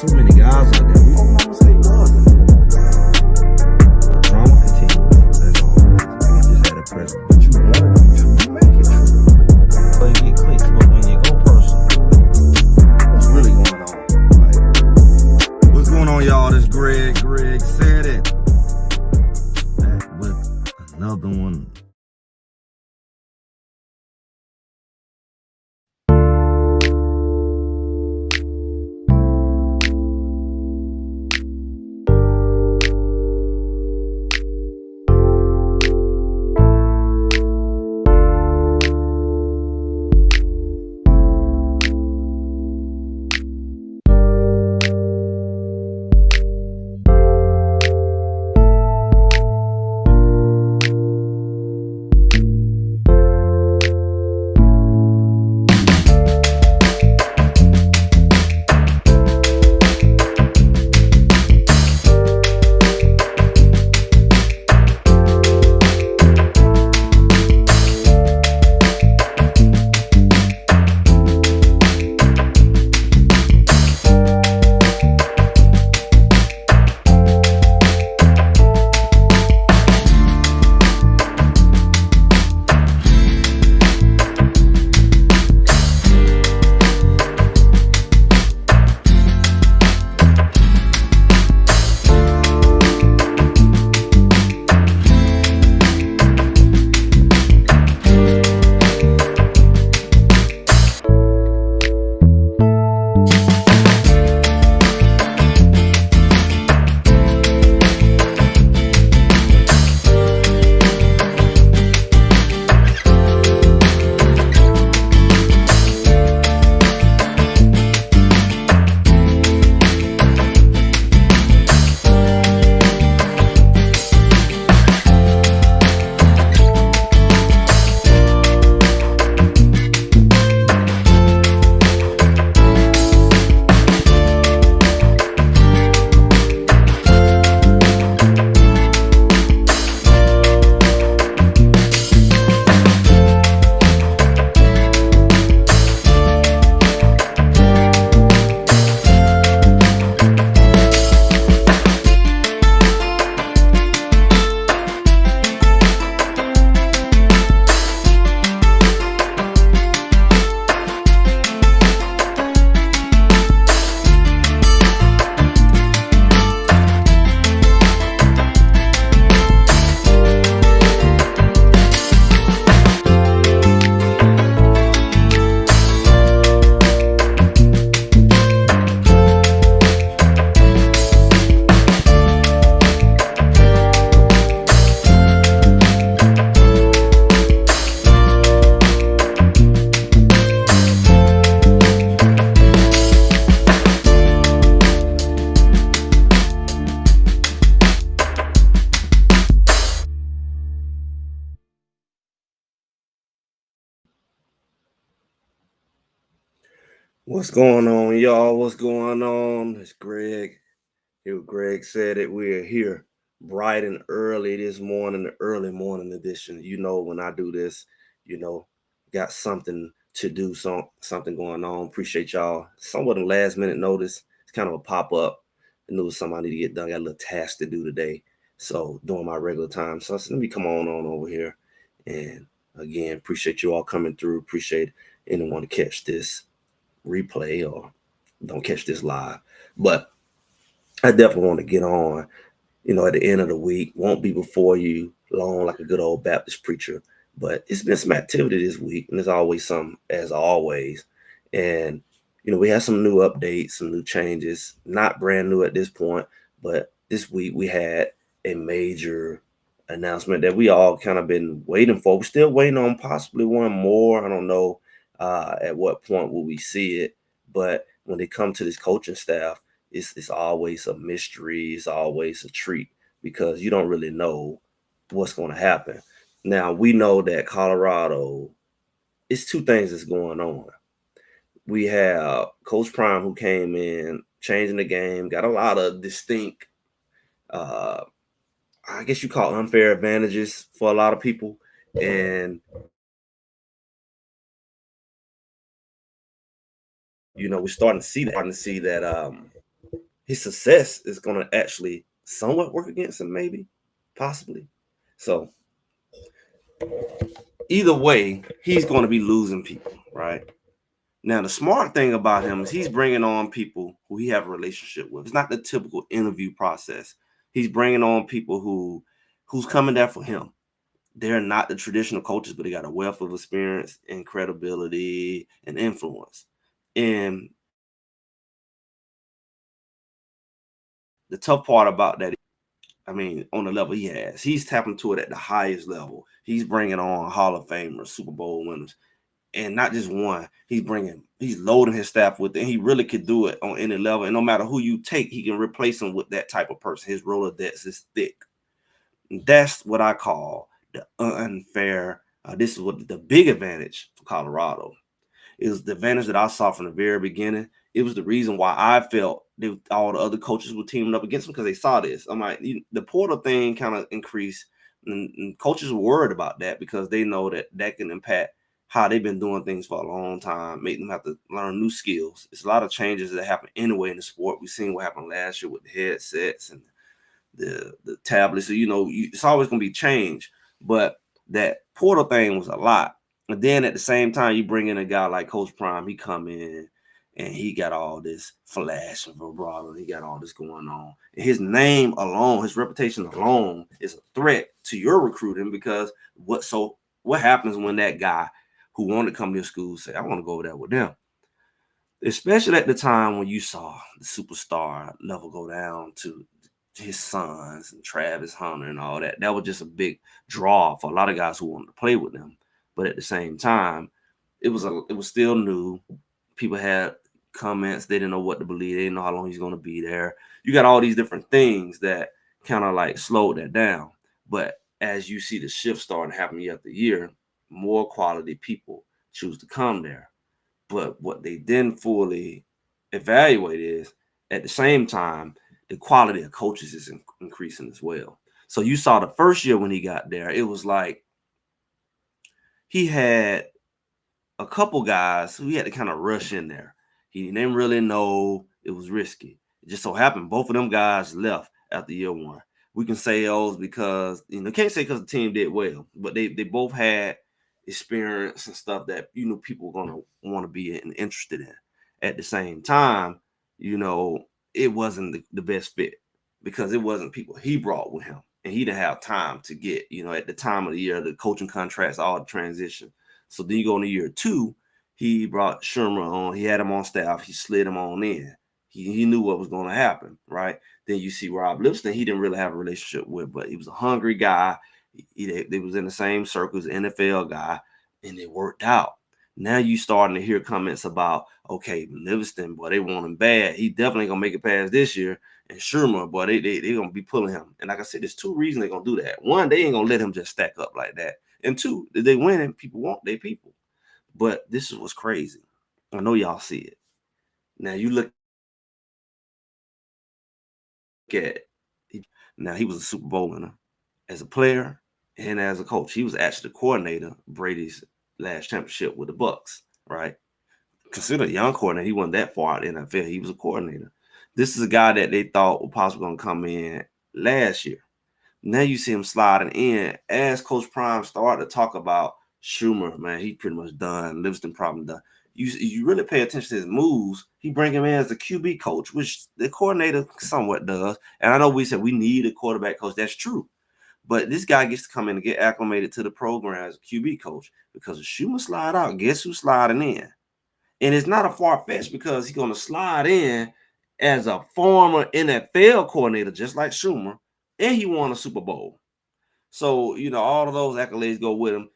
so many guys out there. We don't know say love. Drama continues as always. We just had a present. But you want it to be true, you make it true. So you get clicks, but when you go personal, what's really going on? Like, what's going on, y'all? This Greg. Greg said it. Back with another one. What's going on, y'all? What's going on? It's Greg. Here, Greg said it. We're here bright and early this morning, the early morning edition. You know, when I do this, got something to do, something going on. Appreciate y'all. Somewhat of last minute notice. It's kind of a pop up. I knew it was something I need to get done. Got a little task to do today. So during my regular time. So I said, let me come on over here. And again, appreciate you all coming through. Appreciate anyone to catch this replay or don't catch this live. But I definitely want to get on, at the end of the week. Won't be before you long like a good old Baptist preacher. But it's been some activity this week, and there's always some, as always. And, we have some new updates, some new changes, not brand new at this point, but this week we had a major announcement that we all kind of been waiting for. We're still waiting on possibly one more. I don't know at what point will we see it, but when they come to this coaching staff, it's always a mystery. It's always a treat because you don't really know what's going to happen. Now, we know that Colorado, it's two things that's going on. We have Coach Prime, who came in, changing the game, got a lot of distinct, I guess you call it unfair advantages for a lot of people. And, we're starting to see that his success is going to actually somewhat work against him, maybe, possibly. So either way, he's going to be losing people, right? Now, the smart thing about him is he's bringing on people who he have a relationship with. It's not the typical interview process. He's bringing on people who's coming there for him. They're not the traditional coaches, but they got a wealth of experience and credibility and influence. And the tough part about that, I mean, on the level he has, he's tapping to it at the highest level. He's bringing on Hall of Famers, Super Bowl winners, and not just one. He's loading his staff with it. And he really could do it on any level. And no matter who you take, he can replace him with that type of person. His Rolodex is thick. And that's what I call the unfair. This is what the big advantage for Colorado. It was the advantage that I saw from the very beginning. It was the reason why I felt all the other coaches were teaming up against them because they saw this. I'm like, the portal thing kind of increased, and coaches were worried about that because they know that that can impact how they've been doing things for a long time, make them have to learn new skills. It's a lot of changes that happen anyway in the sport. We've seen what happened last year with the headsets and the tablets. So it's always going to be change, but that portal thing was a lot. And then at the same time, you bring in a guy like Coach Prime. He come in and he got all this flash and vibrato. He got all this going on. And his name alone, his reputation alone, is a threat to your recruiting because what happens when that guy who wanted to come to your school say, I want to go over there with them? Especially at the time when you saw the superstar level go down to his sons and Travis Hunter and all that. That was just a big draw for a lot of guys who wanted to play with them. But at the same time, it was still new. People had comments. They didn't know what to believe. They didn't know how long he's going to be there. You got all these different things that kind of like slowed that down. But as you see the shift starting to happen year after year, more quality people choose to come there. But what they didn't fully evaluate is at the same time, the quality of coaches is increasing as well. So you saw the first year when he got there, it was like he had a couple guys who he had to kind of rush in there. He didn't really know it was risky. It just so happened both of them guys left after year one. We can say those because can't say because the team did well, but they both had experience and stuff that people are gonna want to be interested in. At the same time, it wasn't the best fit because it wasn't people he brought with him, and he didn't have time to get at the time of the year the coaching contracts, all the transition. So then you go into year two, he brought Shermer on. He had him on staff. He slid him on in. He knew what was going to happen, right? Then you see Rob Lipston. He didn't really have a relationship with, but he was a hungry guy. They was in the same circles, NFL guy, and it worked out. Now you starting to hear comments about, okay, Livingston, boy, they want him bad. He definitely gonna make it past this year. And Shermer, boy, they gonna be pulling him. And like I said, there's two reasons they're gonna do that. One, they ain't gonna let him just stack up like that. And two, if they win and people want their people. But this is what's crazy. I know y'all see it. Now you look at now he was a Super Bowl winner as a player and as a coach. He was actually the coordinator Brady's last championship with the Bucks, right? Considered a young coordinator. He wasn't that far out in the NFL. He was a coordinator. This is a guy that they thought was possibly going to come in last year. Now you see him sliding in as Coach Prime started to talk about Schumer. Man, he pretty much done. Livingston probably done. You really pay attention to his moves. He bring him in as a QB coach, which the coordinator somewhat does. And I know we said we need a quarterback coach. That's true. But this guy gets to come in and get acclimated to the program as a QB coach because if Schumer slide out, guess who's sliding in? And it's not a far fetch because he's going to slide in as a former NFL coordinator, just like Schumer, and he won a Super Bowl. So, all of those accolades go with him.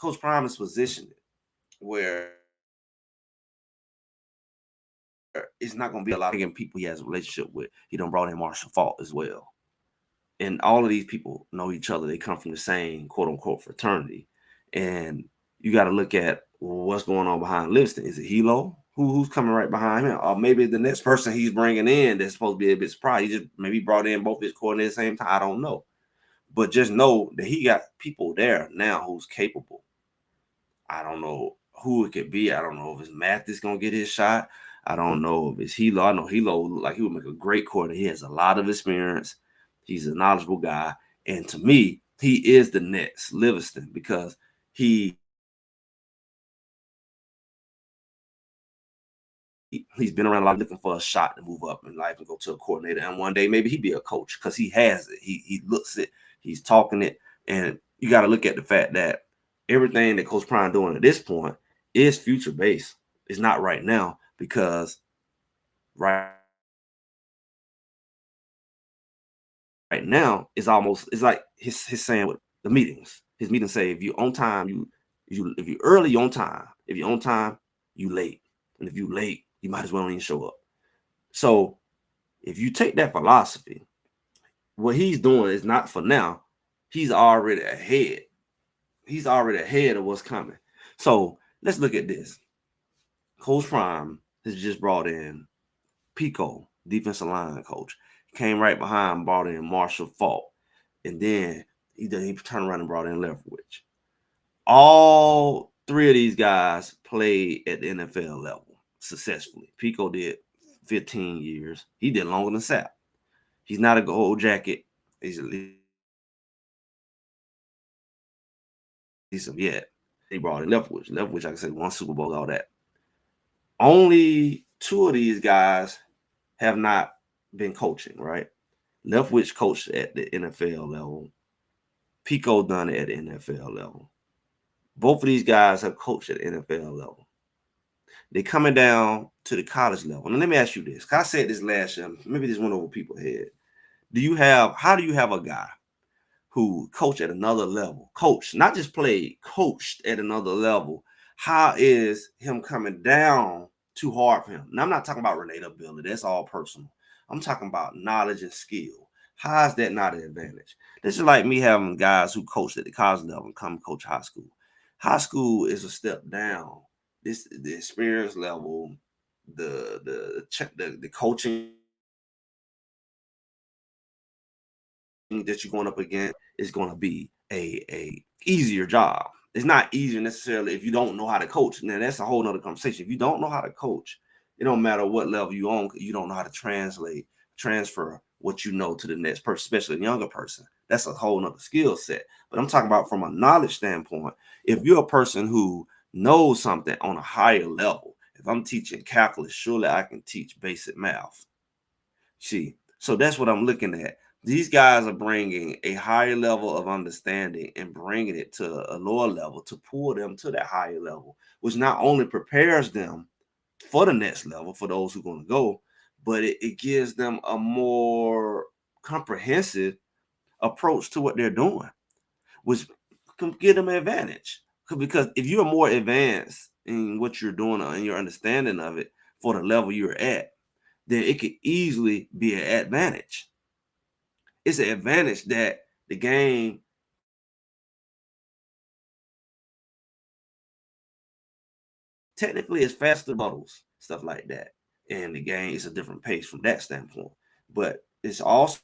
Coach Prime is positioned where it's not going to be a lot of people he has a relationship with. He done brought in Marshall Faulk as well. And all of these people know each other. They come from the same quote unquote fraternity. And you got to look at what's going on behind Livingston. Is it Hilo? Who's coming right behind him? Or maybe the next person he's bringing in that's supposed to be a bit surprised. He just maybe brought in both his coordinators at the same time. I don't know. But just know that he got people there now who's capable. I don't know who it could be. I don't know if it's Mathis going to get his shot. I don't know if it's Hilo. I know Hilo look like he would make a great coordinator. He has a lot of experience. He's a knowledgeable guy, and to me, he is the next Livingston because he he's been around a lot looking for a shot to move up in life and go to a coordinator. And one day maybe he'd be a coach because he has it. He looks it, he's talking it. And you got to look at the fact that everything that Coach Prime doing at this point is future based. It's not right now because right right now it's almost it's like his saying with the meetings. His meetings say if you on time, you if you early, you on time. If you on time, you late. And if you late, you might as well not even show up. So if you take that philosophy, what he's doing is not for now. He's already ahead. He's already ahead of what's coming. So let's look at this. Coach Prime has just brought in Pico, defensive line coach. He came right behind, brought in Marshall Falk. And then he turned around and brought in Leftwich. All three of these guys played at the NFL level successfully. Pico did 15 years. He did longer than Sapp. He's not a gold jacket. He's at least some yet. They brought in Leftwich. Leftwich, like I said, won Super Bowl, all that. Only two of these guys have not been coaching, right? Leftwich coached at the NFL level. Pico done it at the NFL level. Both of these guys have coached at the NFL level. They're coming down to the college level. Now, let me ask you this. I said this last year. Maybe this went over people's head. How do you have a guy who coached at another level, coached, not just played, coached at another level? How is him coming down too hard for him? Now, I'm not talking about relatability. That's all personal. I'm talking about knowledge and skill. How is that not an advantage? This is like me having guys who coached at the college level and come coach high school. High school is a step down. This the experience level, the coaching that you're going up against is going to be a easier job. It's not easier necessarily if you don't know how to coach. Now that's a whole nother conversation. If you don't know how to coach, it don't matter what level you on. You don't know how to transfer what you know to the next person, especially a younger person. That's a whole nother skill set. But I'm talking about from a knowledge standpoint. If you're a person who knows something on a higher level, if I'm teaching calculus, surely I can teach basic math. See, so that's what I'm looking at. These guys are bringing a higher level of understanding and bringing it to a lower level to pull them to that higher level, which not only prepares them for the next level for those who are going to go, but it gives them a more comprehensive approach to what they're doing, which can give them an advantage. Because if you're more advanced in what you're doing and your understanding of it for the level you're at, then it could easily be an advantage. It's an advantage that the game technically is faster bottles, stuff like that. And the game is a different pace from that standpoint. But it's also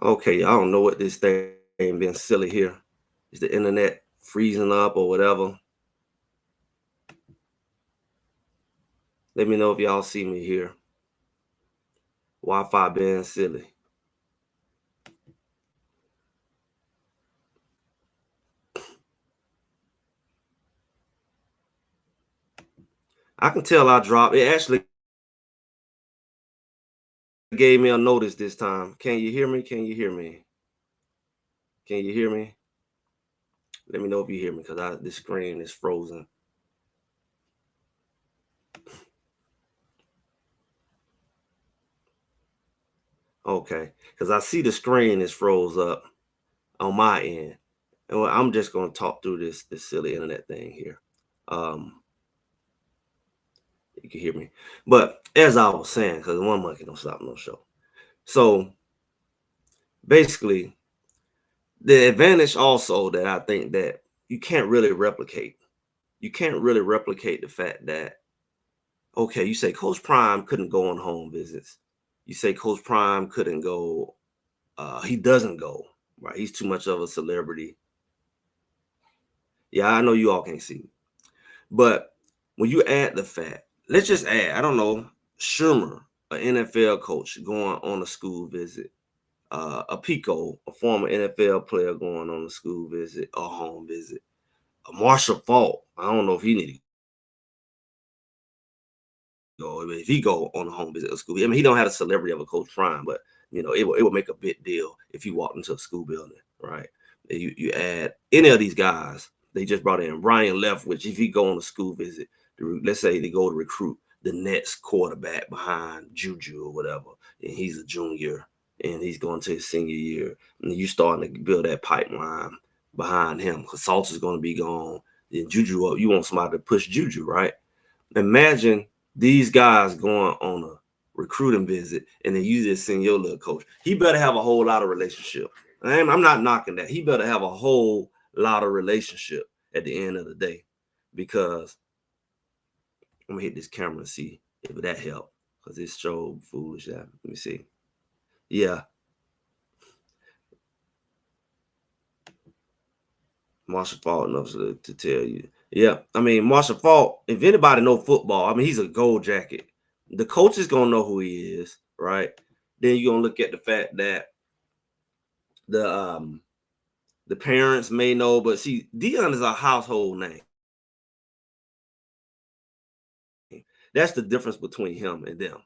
Okay, I don't know what this thing being silly here. Is the internet freezing up or whatever? Let me know if y'all see me here. Wi-Fi being silly. I can tell I dropped. It actually gave me a notice this time. Can you hear me? Can you hear me? Can you hear me? Let me know if you hear me because the screen is frozen. Okay, because I see the screen is froze up on my end. And I'm just gonna talk through this silly internet thing here. Um, you can hear me. But as I was saying, because one monkey don't stop no show. So basically, the advantage also that I think that you can't really replicate. You can't really replicate the fact that okay, you say Coach Prime couldn't go on home visits. You say Coach Prime couldn't go. He doesn't go. Right, he's too much of a celebrity. Yeah, I know you all can't see me, but when you add the fact, let's just add. I don't know, Shermer, an NFL coach, going on a school visit. A Pico, a former NFL player, going on a school visit, a home visit. A Marshall Faulk, I don't know if he need to go. If he go on a home visit of school, I mean, he don't have the celebrity of a Coach Prime, but it would make a big deal if he walked into a school building, right? And you add any of these guys. They just brought in Brian Leftwich. If he go on a school visit, let's say they go to recruit the Nets quarterback behind Juju or whatever, and he's a junior and he's going to his senior year, and you starting to build that pipeline behind him because Salter's going to be gone. Then Juju up, you want somebody to push Juju, right? Imagine these guys going on a recruiting visit and then you just send your little coach. He better have a whole lot of relationship. And I'm not knocking that. He better have a whole lot of relationship at the end of the day because I'm gonna hit this camera and see if that helped because it's so foolish. Let me see. Yeah, Marshall Faulk knows to tell you. Yeah, I mean Marshall Faulk. If anybody know football, I mean he's a gold jacket. The coach is gonna know who he is, right? Then you're gonna look at the fact that the um the parents may know, but see, Dion is a household name. That's the difference between him and them.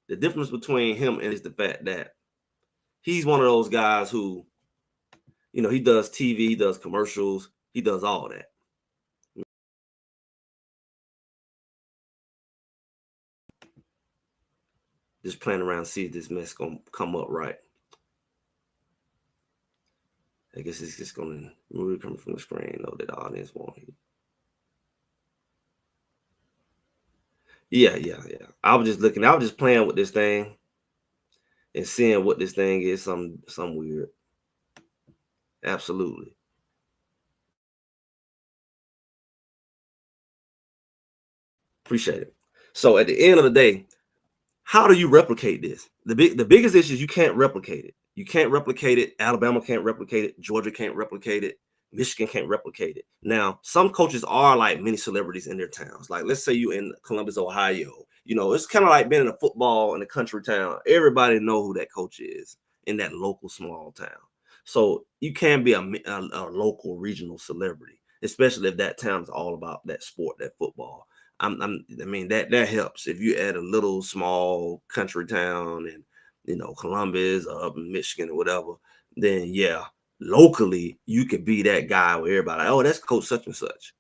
The difference between him and is the fact that he's one of those guys who, he does TV, he does commercials, he does all that. Just playing around, see if this mess gonna come up right. I guess it's just gonna move it coming from the screen. Know that the audience won't hear. Yeah, yeah, yeah. I was just looking. I was just playing with this thing and seeing what this thing is. Some weird. Absolutely appreciate it. So at the end of the day, how do you replicate this? The biggest issue is you can't replicate it. You can't replicate it. Alabama can't replicate it. Georgia can't replicate it. Michigan can't replicate it. Now, some coaches are like mini celebrities in their towns. Like, let's say you in Columbus, Ohio. It's kind of like being in a football in a country town. Everybody know who that coach is in that local small town. So you can be a local regional celebrity, especially if that town is all about that sport, that football. I mean that helps if you add a little small country town and Columbus or up in Michigan or whatever. Then yeah, locally you could be that guy where everybody, oh, that's Coach such and such.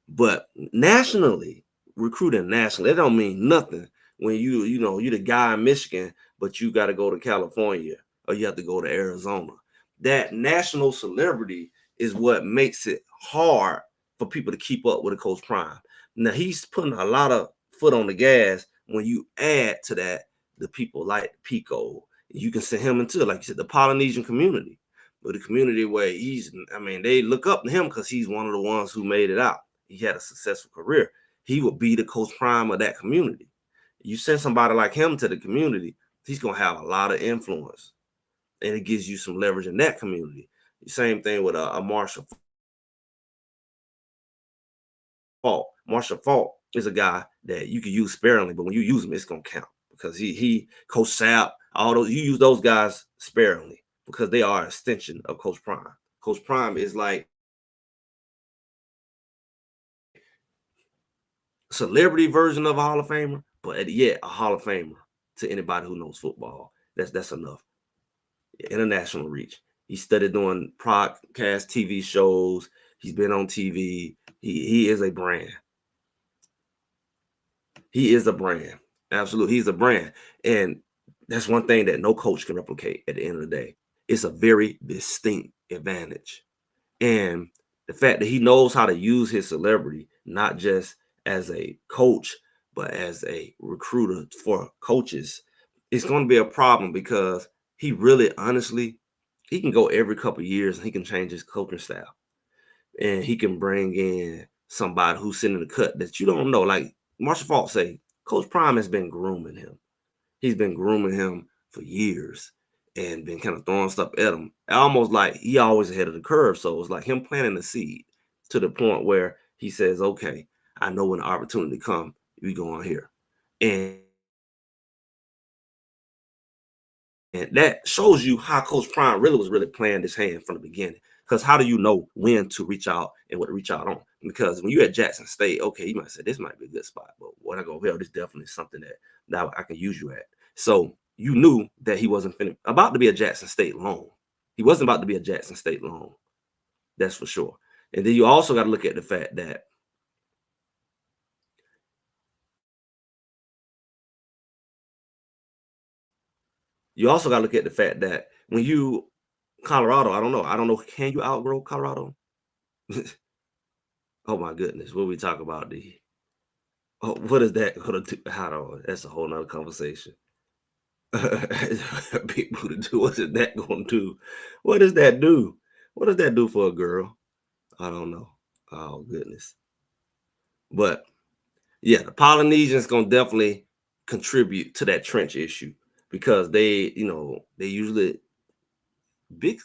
But nationally, recruiting nationally, that don't mean nothing when you're the guy in Michigan, but you got to go to California or you have to go to Arizona. That national celebrity is what makes it hard for people to keep up with a Coach Prime. Now he's putting a lot of foot on the gas when you add to that the people like Pico. You can send him into, like you said, the Polynesian community, but the community where they look up to him because he's one of the ones who made it out. He had a successful career. He would be the Coach Prime of that community. You send somebody like him to the community, he's gonna have a lot of influence. and it gives you some leverage in that community. Same thing with a Marshall Faulk. Marshall Faulk is a guy that you can use sparingly, but when you use him, it's gonna count because he Coach Sapp, all those you use those guys sparingly because they are an extension of Coach Prime. Coach Prime is like celebrity version of a Hall of Famer, but yet a Hall of Famer to anybody who knows football. That's enough. International reach. He started doing podcast TV shows. He's been on TV. He is a brand. He is a brand. Absolutely. He's a brand. And that's one thing that no coach can replicate at the end of the day. It's a very distinct advantage. And the fact that he knows how to use his celebrity, not just as a coach, but as a recruiter for coaches, it's going to be a problem because he really, honestly, he can go every couple of years and he can change his coaching style. And he can bring in somebody who's sitting in the cut that you don't know. Like Marshall Faulk say, Coach Prime has been grooming him. He's been grooming him for years and been kind of throwing stuff at him. Almost like he always ahead of the curve. So it's like him planting the seed to the point where he says, okay, I know when the opportunity comes, we go on here. And that shows you how Coach Prime really was really playing this hand from the beginning. Because how do you know when to reach out and what to reach out on? Because when you're at Jackson State, okay, you might say this might be a good spot, but when I go here, this definitely something that I can use you at. So you knew that he wasn't about to be a Jackson State loan. He wasn't about to be a Jackson State loan. That's for sure. And then you also got to look at the fact that when you Colorado, I don't know. I don't know. Can you outgrow Colorado? Oh my goodness. What we talk about? What is that gonna do? I don't know. That's a whole nother conversation. Big booty do. What is that gonna do? What does that do? What does that do for a girl? I don't know. Oh goodness. But yeah, the Polynesians gonna definitely contribute to that trench issue because they usually big,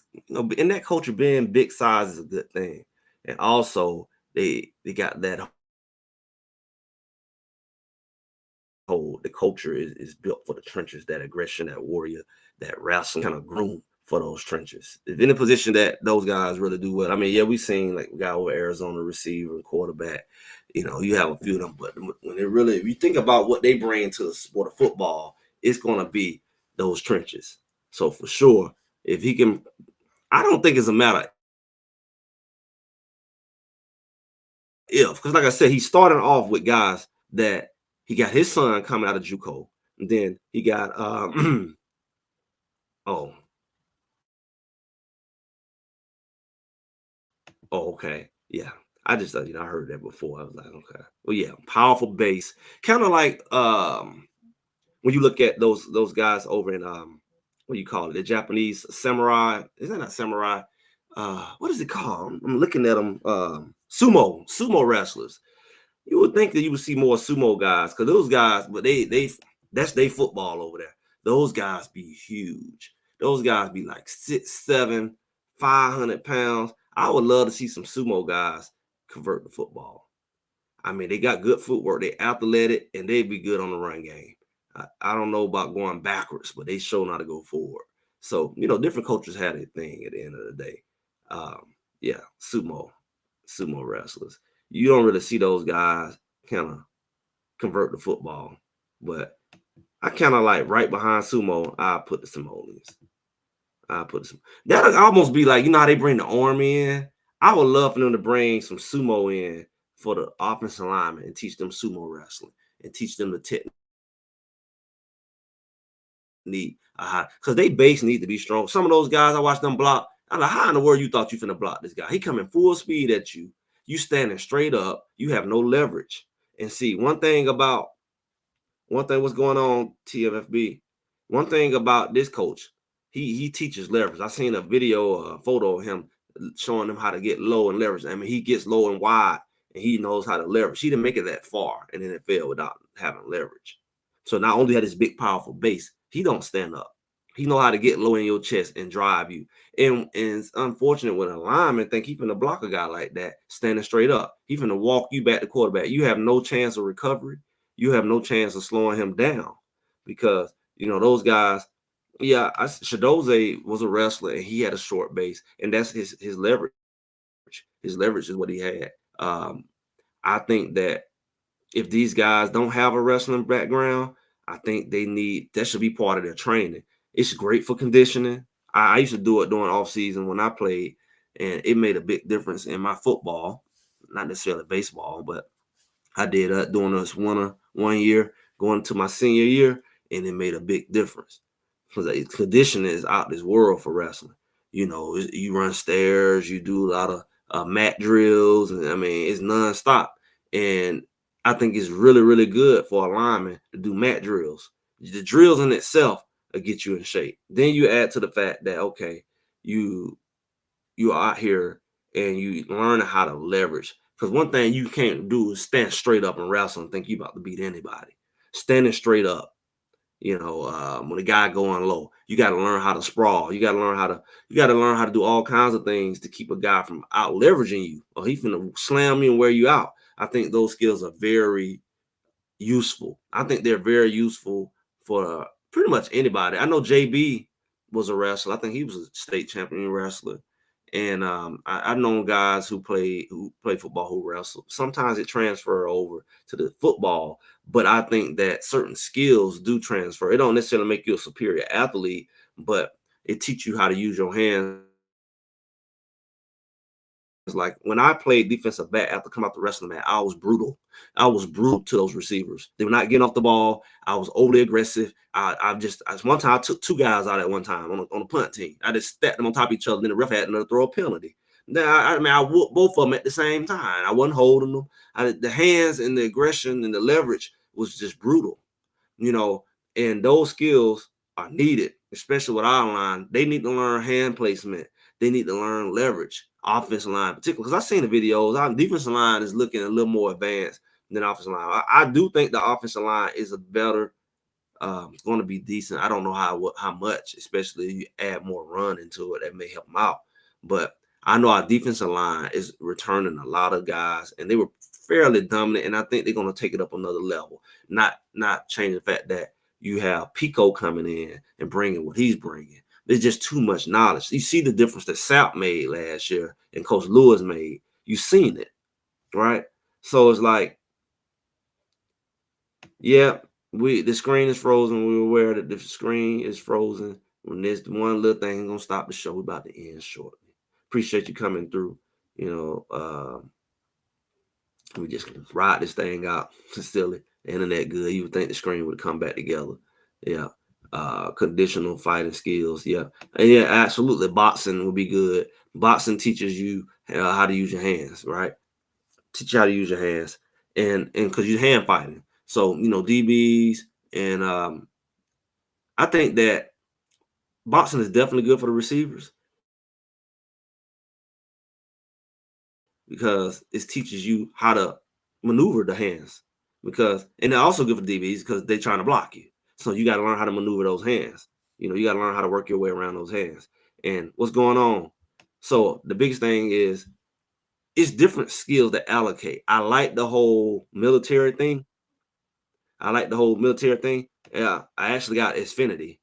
in that culture being big size is a good thing. And also they got that whole the culture is built for the trenches, that aggression, that warrior, that wrestling kind of groom for those trenches. If in a position that those guys really do well, I mean, yeah, we've seen like we got over Arizona receiver and quarterback, you have a few of them, but when it really, if you think about what they bring to the sport of football, it's gonna be those trenches. So for sure, if he can, I don't think it's a matter if, because like I said, he's starting off with guys that he got his son coming out of JUCO, and then he got oh, oh, okay. Yeah. I just thought, I heard that before. I was like, okay. Well, yeah, powerful base. Kind of like when you look at those guys over in what do you call it? The Japanese samurai. Is that not samurai? What is it called? I'm looking at them. Sumo wrestlers. You would think that you would see more sumo guys because those guys, but they that's their football over there. Those guys be huge. Those guys be like 6'7", 500 pounds. I would love to see some sumo guys convert to football. I mean, they got good footwork. They athletic and they be good on the run game. I don't know about going backwards, but they show how to go forward. So different cultures have their thing at the end of the day. Yeah, sumo wrestlers. You don't really see those guys kind of convert to football, but I kind of like right behind sumo. I put the Samoans. I put some. That'll almost be like how they bring the army in. I would love for them to bring some sumo in for the offensive linemen and teach them sumo wrestling and teach them the technique. Because they base need to be strong. Some of those guys I watch them block. I'm like, how in the world you thought you finna block this guy? He coming full speed at you. You standing straight up. You have no leverage. And see, one thing what's going on, TFFB. One thing about this coach, he teaches leverage. I seen a video, a photo of him showing them how to get low and leverage. I mean, he gets low and wide, and he knows how to leverage. He didn't make it that far in the NFL without having leverage. So not only had this big, powerful base, he don't stand up. He know how to get low in your chest and drive you. And it's unfortunate when a lineman think he finna block a guy like that, standing straight up. He finna walk you back to quarterback. You have no chance of recovery. You have no chance of slowing him down because those guys. Yeah, Shadoze was a wrestler and he had a short base, and that's his leverage. His leverage is what he had. I think that if these guys don't have a wrestling background, I think that should be part of their training. It's great for conditioning. I used to do it during off season when I played, and it made a big difference in my football, not necessarily baseball, but I did during this one year, going to my senior year, and it made a big difference because conditioning is out this world for wrestling. You run stairs, you do a lot of mat drills, and I mean it's nonstop. And I think it's really, really good for a lineman to do mat drills. The drills in itself will get you in shape. Then you add to the fact that okay, you you out here and you learn how to leverage. Because one thing you can't do is stand straight up and wrestle and think you about to beat anybody. Standing straight up, when the guy going low, you got to learn how to sprawl. You got to learn how to do all kinds of things to keep a guy from out leveraging you, or he finna slam you and wear you out. I think those skills are very useful. I think they're very useful for pretty much anybody. I know JB was a wrestler. I think he was a state champion wrestler. And I've known guys who play football who wrestle. Sometimes it transfer over to the football, but I think that certain skills do transfer. It don't necessarily make you a superior athlete, but it teach you how to use your hands. It's like when I played defensive back after coming out the wrestling mat, I was brutal. I was brutal to those receivers. They were not getting off the ball. I was overly aggressive. One time I took two guys out at one time on the punt team. I just stacked them on top of each other. Then the ref had to throw a penalty. Now I mean I whooped both of them at the same time. I wasn't holding them. The hands and the aggression and the leverage was just brutal, you know, and those skills are needed, especially with our line. They need to learn hand placement. They need to learn leverage, offensive line, particularly because I've seen the videos. Our defensive line is looking a little more advanced than offensive line. I do think the offensive line is a better going to be decent. I don't know how much, especially if you add more run into it, that may help them out. But I know our defensive line is returning a lot of guys, and they were fairly dominant. And I think they're going to take it up another level. Not changing the fact that you have Pico coming in and bringing what he's bringing. There's just too much knowledge. You see the difference that Sap made last year and Coach Lewis made. You've seen it, right? So it's like, yeah, the screen is frozen. We're aware that the screen is frozen. When this one little thing gonna stop the show, we're about to end shortly. Appreciate you coming through. You know, we just ride this thing out. Silly. The internet good. You would think the screen would come back together. Yeah. Conditional fighting skills. Yeah. And yeah, absolutely. Boxing would be good. Boxing teaches you how to use your hands, right? Teach you how to use your hands, and because you're hand fighting. So DBs and I think that boxing is definitely good for the receivers because it teaches you how to maneuver the hands. And they're also good for DBs because they're trying to block you. So you got to learn how to maneuver those hands. You got to learn how to work your way around those hands. And what's going on? So the biggest thing is it's different skills that allocate. I like the whole military thing. Yeah, I actually got Xfinity.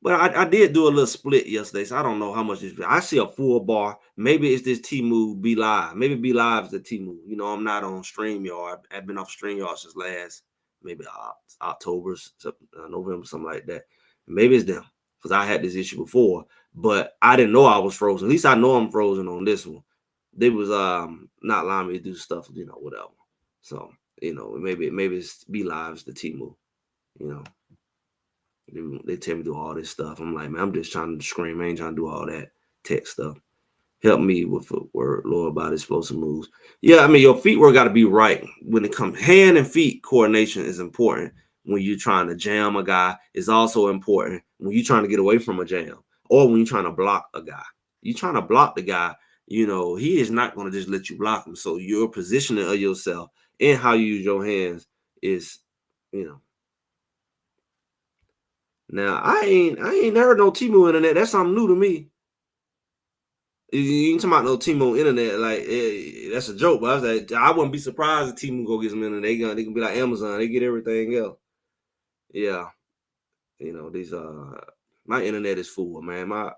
But I did do a little split yesterday, so I don't know how much this. I see a full bar. Maybe it's this T-Move Be Live. Maybe Be Live is the T-Move. I'm not on StreamYard. I've been off StreamYard since last maybe October, November, something like that. Maybe it's them because I had this issue before, but I didn't know I was frozen. At least I know I'm frozen on this one. They was not allowing me to do stuff, whatever. So maybe it's Be Live's the T-Move. You know. They tell me to do all this stuff. I'm like, man, I'm just trying to scream. I ain't trying to do all that tech stuff. Help me with footwork, Lord, about explosive moves. Yeah, I mean, your feet work got to be right. When it comes hand and feet coordination is important. When you're trying to jam a guy, it's also important when you're trying to get away from a jam or when you're trying to block a guy. You're trying to block the guy, he is not going to just let you block him. So your positioning of yourself and how you use your hands is, you know, Now I ain't heard no Temu internet. That's something new to me. You ain't talking about no Temu internet, like that's a joke. But I was like, I wouldn't be surprised if Temu go get some internet. They can be like Amazon. They get everything else. Yeah, these my internet is full, man. My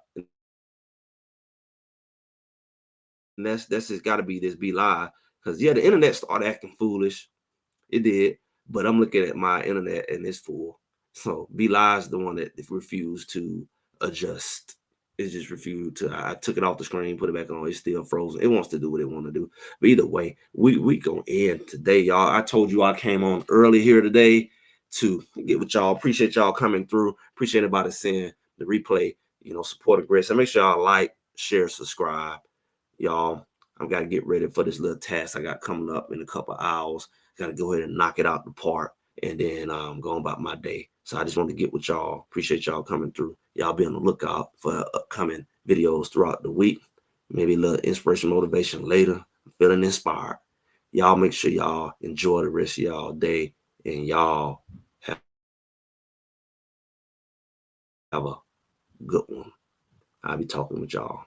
and that's just got to be this be live because yeah, the internet started acting foolish. It did, but I'm looking at my internet and it's full. So Be Live's the one that refused to adjust. It just refused to. I took it off the screen, put it back on. It's still frozen. It wants to do what it want to do. But either way, we gonna end today, y'all. I told you I came on early here today to get with y'all. Appreciate y'all coming through. Appreciate everybody seeing the replay. Support the So make sure y'all like, share, subscribe, y'all. I've got to get ready for this little task I got coming up in a couple hours. Got to go ahead and knock it out the park and then going about my day. So I just want to get with y'all. Appreciate y'all coming through. Y'all be on the lookout for upcoming videos throughout the week. Maybe a little inspiration, motivation later. I'm feeling inspired. Y'all make sure y'all enjoy the rest of y'all day and y'all have a good one. I'll be talking with y'all.